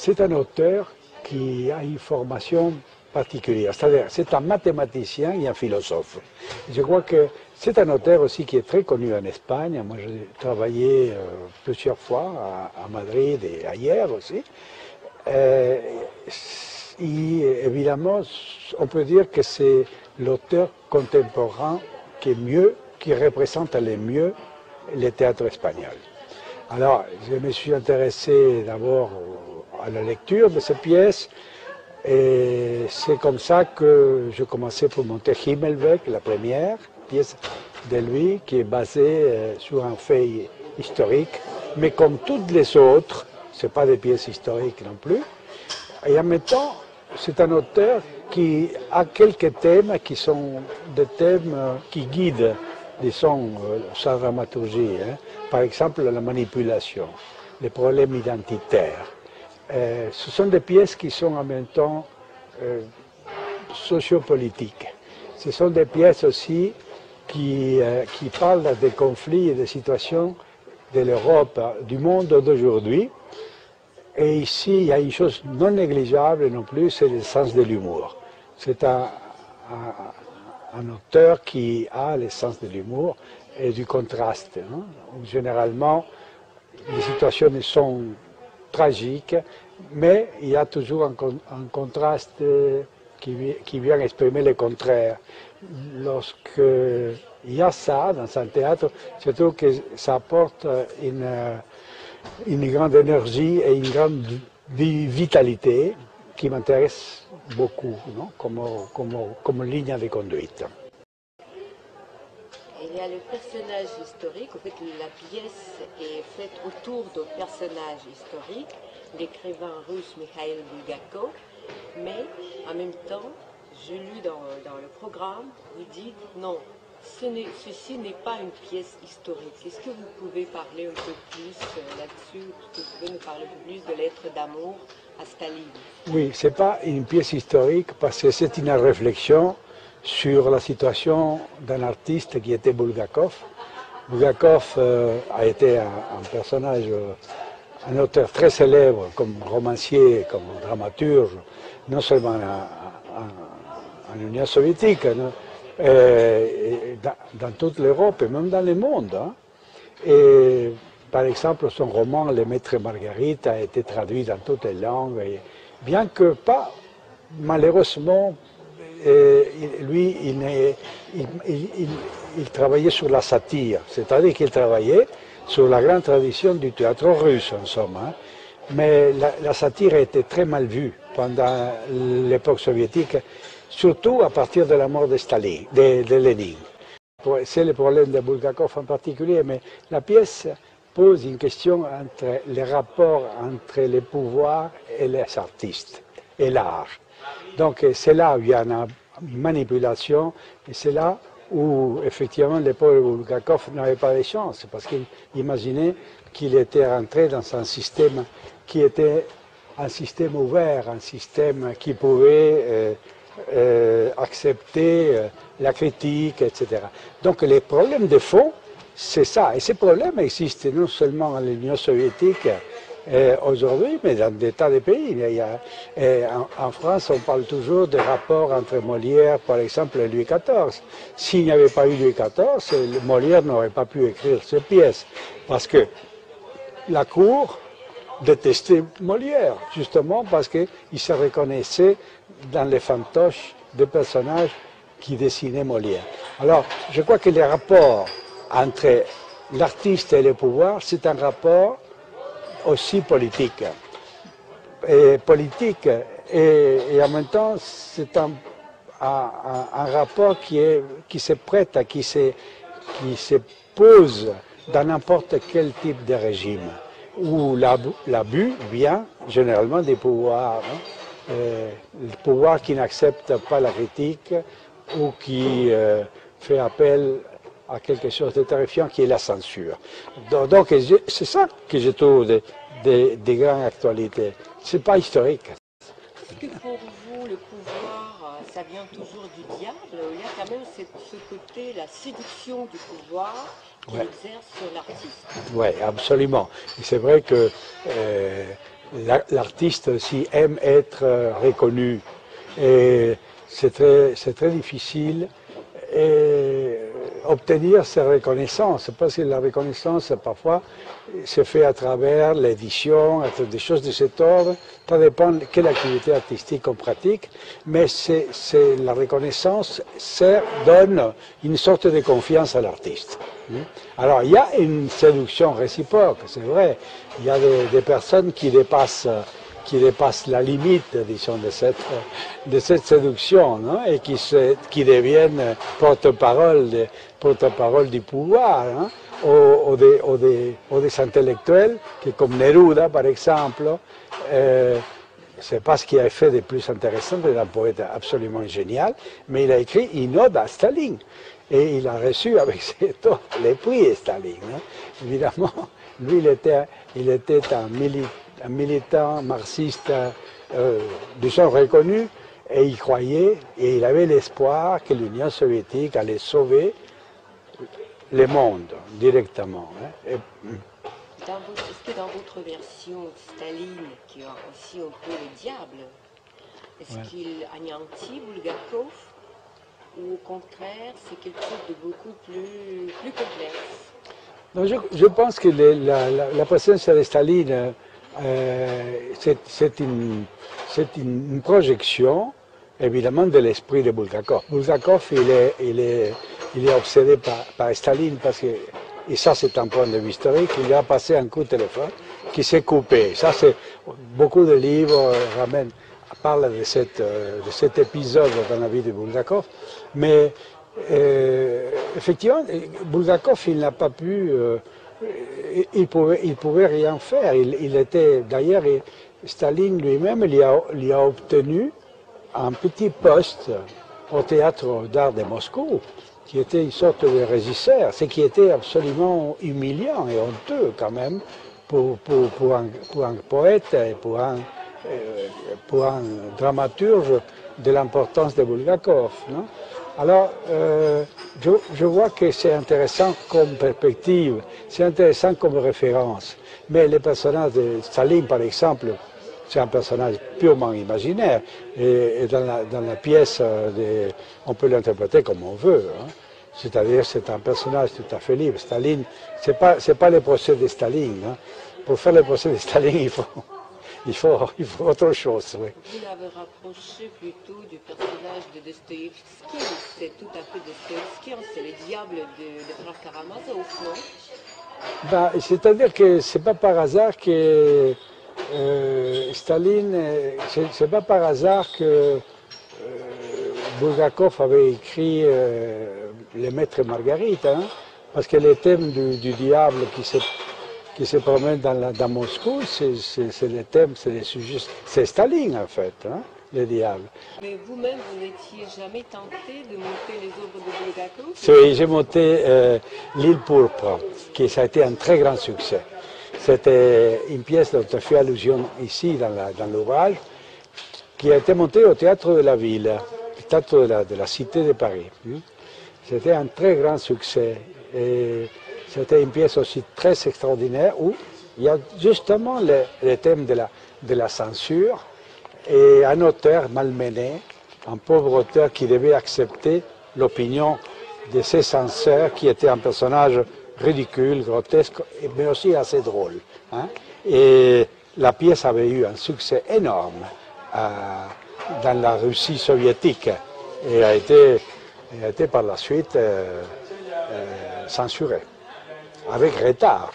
c'est un auteur qui a une formation particulière, c'est-à-dire c'est un mathématicien et un philosophe. Je crois que c'est un auteur aussi qui est très connu en Espagne. Moi, j'ai travaillé plusieurs fois à Madrid et ailleurs aussi. Et évidemment, on peut dire que c'est l'auteur contemporain qui représente le mieux le théâtre espagnol. Alors, je me suis intéressé d'abord à la lecture de ces pièces, et c'est comme ça que je commençais pour monter Himmelweg, la première pièce de lui, qui est basée sur un fait historique, mais comme toutes les autres, ce pas des pièces historiques non plus. Et en même temps, c'est un auteur qui a quelques thèmes qui sont des thèmes qui guident, disons, sa dramaturgie. Par exemple, la manipulation, les problèmes identitaires. Ce sont des pièces qui sont en même temps sociopolitiques. Ce sont des pièces aussi qui parlent des conflits et des situations de l'Europe, du monde d'aujourd'hui. Et ici, il y a une chose non négligeable non plus, c'est le sens de l'humour. C'est un auteur qui a le sens de l'humour et du contraste. Généralement, les situations sont tragiques, mais il y a toujours un contraste qui vient exprimer le contraire. Lorsqu'il y a ça dans un théâtre, je trouve que ça apporte une grande énergie et une grande vitalité qui m'intéresse beaucoup, non, comme ligne de conduite. Il y a le personnage historique, en fait la pièce est faite autour d'un personnage historique, l'écrivain russe Mikhail Bulgakov, mais en même temps, je lis dans le programme, vous dites non, ceci n'est pas une pièce historique. Est-ce que vous pouvez parler un peu plus là-dessus? Est-ce que vous pouvez nous parler un peu plus de Lettre d'amour à Staline? Oui, ce n'est pas une pièce historique parce que c'est une réflexion sur la situation d'un artiste qui était Bulgakov. Bulgakov a été un personnage, un auteur très célèbre comme romancier, comme dramaturge, non seulement en Union soviétique, dans toute l'Europe et même dans le monde. Et par exemple, son roman Le Maître et Marguerite a été traduit dans toutes les langues, et bien que pas, malheureusement, lui, il travaillait sur la satire, c'est-à-dire qu'il travaillait sur la grande tradition du théâtre russe, en somme. Mais la satire a été très mal vue pendant l'époque soviétique, surtout à partir de la mort de Staline, de Lénine. C'est le problème de Bulgakov en particulier, mais la pièce pose une question entre les rapports entre les pouvoirs et les artistes, et l'art. Donc c'est là où il y a une manipulation, et c'est là où effectivement le pauvre Bulgakov n'avait pas de chance, parce qu'il imaginait qu'il était rentré dans un système qui était un système ouvert, un système qui pouvait accepter la critique, etc. Donc les problèmes de fond, c'est ça. Et ces problèmes existent non seulement en l'Union soviétique aujourd'hui, mais dans des tas de pays. En France, on parle toujours des rapports entre Molière, par exemple, et Louis XIV. S'il n'y avait pas eu Louis XIV, Molière n'aurait pas pu écrire ces pièces, parce que la cour détestait Molière, justement parce qu'il se reconnaissait dans les fantoches des personnages qui dessinaient Molière. Alors, je crois que les rapports entre l'artiste et le pouvoir, c'est un rapport aussi politique. Et en même temps, c'est un rapport qui se prête, qui se pose dans n'importe quel type de régime, où l'abus vient généralement des pouvoirs, le pouvoir qui n'accepte pas la critique ou qui fait appel à quelque chose de terrifiant qui est la censure. Donc c'est ça que je trouve de grande actualité. Ce n'est pas historique. Est-ce que pour vous, le pouvoir, ça vient toujours du diable? Il y a quand même ce côté, la séduction du pouvoir qui exerce sur l'artiste. Oui, absolument. Et c'est vrai que l'artiste aussi aime être reconnu. Et c'est très difficile obtenir cette reconnaissance, parce que la reconnaissance, parfois, se fait à travers l'édition, à travers des choses de cet ordre. Ça dépend de quelle activité artistique on pratique, mais la reconnaissance donne une sorte de confiance à l'artiste. Alors, il y a une séduction réciproque, c'est vrai. Il y a des personnes qui dépassent la limite, disons, de cette séduction, non? Et qui deviennent porte-parole du pouvoir, hein? Ou des intellectuels, qui, comme Neruda, par exemple, c'est pas ce qu'il a fait de plus intéressant, c'est un poète absolument génial, mais il a écrit une ode à Staline. Et il a reçu avec cette ode les prix Staline. Hein? Évidemment, lui, il était un militant marxiste, disons, reconnu, et il croyait, et il avait l'espoir que l'Union soviétique allait sauver le monde directement. Hein. Est-ce que dans votre version, Staline, qui a aussi un peu le diable, est-ce qu'il anéantit Bulgakov, ou au contraire, c'est quelque chose de beaucoup plus complexe? Non, je pense que la présence de Staline, c'est une projection, évidemment, de l'esprit de Bulgakov. Bulgakov, il est obsédé par Staline parce que, et ça c'est un point de vue historique, il a passé un coup de téléphone qui s'est coupé. Ça, beaucoup de livres parlent de cet épisode dans la vie de Bulgakov, mais effectivement, Bulgakov, il n'a pas pu... il pouvait rien faire. D'ailleurs, Staline lui-même lui a obtenu un petit poste au théâtre d'art de Moscou, qui était une sorte de régisseur, ce qui était absolument humiliant et honteux quand même pour un poète et pour un dramaturge de l'importance de Bulgakov. Non? Alors, je vois que c'est intéressant comme perspective, c'est intéressant comme référence. Mais le personnage de Staline, par exemple, c'est un personnage purement imaginaire. Et dans la pièce, on peut l'interpréter comme on veut. Hein. C'est-à-dire, c'est un personnage tout à fait libre. Staline, c'est pas le procès de Staline. Hein. Pour faire le procès de Staline, il faut autre chose. Oui. Vous l'avez rapproché plutôt du personnage de Dostoïevski. C'est tout à fait Dostoïevski, c'est le diable de Frère Karamazov, non? Ben, c'est-à-dire que c'est pas par hasard que Staline, c'est pas par hasard que Bulgakov avait écrit Le Maître et Marguerite, hein, parce que le thème du diable qui se promène dans Moscou, c'est le thème, c'est le sujet, c'est Staline en fait, hein, le diable. Mais vous-même, vous n'étiez jamais tenté de monter les œuvres de Bulgakov? Oui, j'ai monté L'Île Pourpre, qui ça a été un très grand succès. C'était une pièce dont on fait allusion ici dans l'ouvrage, qui a été montée au théâtre de la ville, le théâtre de la Cité de Paris. C'était un très grand succès. Et c'était une pièce aussi très extraordinaire où il y a justement le thème de la censure et un auteur malmené, un pauvre auteur qui devait accepter l'opinion de ses censeurs, qui était un personnage ridicule, grotesque, mais aussi assez drôle. Hein. Et la pièce avait eu un succès énorme dans la Russie soviétique et a été par la suite censurée, avec retard.